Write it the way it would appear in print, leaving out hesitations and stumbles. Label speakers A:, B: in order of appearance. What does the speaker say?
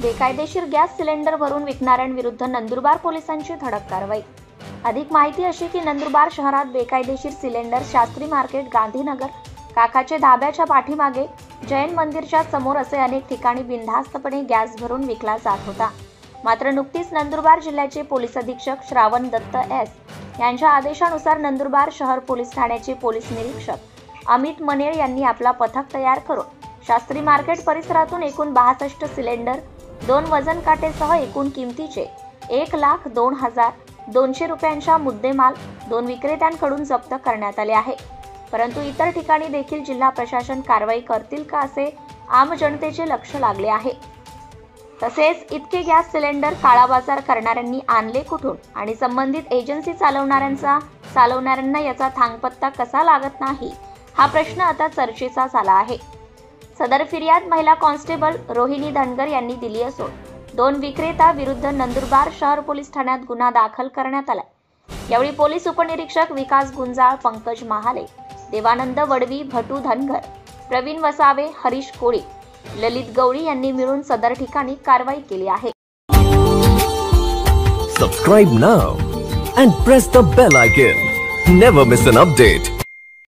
A: बेकायदेशीर gas cylinder भरून विकणाऱ्यांविरुद्ध नंदुरबार पोलिसांची धडक कारवाई। अधिक माहिती अशी की नंदुरबार शहरात बेकायदेशीर सिलेंडर शास्त्री मार्केट, गांधीनगर, काकाचे धाब्याच्या पाठीमागे, जैन मंदिरच्या समोर असे अनेक ठिकाणी बिनधास्तपणे गॅस भरून विकला जात होता। मात्र नुकतीच नंदुरबार जिल्ह्याचे पोलीस अधीक्षक श्रावण दत्त एस यांच्या आदेशानुसार नंदुरबार शहर पोलीस ठाण्याचे पोलीस निरीक्षक अमित मनेर यांनी आपला पथक तयार करून शास्त्री मार्केट परिसरातून एकूण 62 सिलेंडर, 2 वजन काटेसह एकूण किमतीचे 1,02,200 रुपयांचा मुद्देमाल 2 विक्रेत्यांकडून जप्त करण्यात आले आहे। परंतु इतर ठिकाणी देखील जिल्हा प्रशासन कारवाई करतील का असे आम जनतेचे लक्ष लागले आहे। तसेच इतके गॅस सिलेंडर काळाबाजार करणाऱ्यांनी आणले कुठून आणि संबंधित एजन्सी चालवणाऱ्यांना याचा थांगपत्ता कसा लागत नाही, हा प्रश्न आता चर्चेचा झाला आहे। सदर फिर्याद महिला कॉन्स्टेबल रोहिणी धनगर यांनी दिली असून 2 विक्रेता विरुद्ध नंदुरबार शहर पोलीस ठाण्यात गुन्हा दाखल करण्यात आला। यावेळी पोलीस उपनिरीक्षक विकास गुंजाळ, पंकज महाले, देवानंद वडवी, भटू धनगर, प्रवीण वसावे, हरीश कोळी, ललित गवळी यांनी मिळून सदर ठिकाणी कारवाई केली आहे।
B: Subscribe now and press the bell icon. Never miss an update.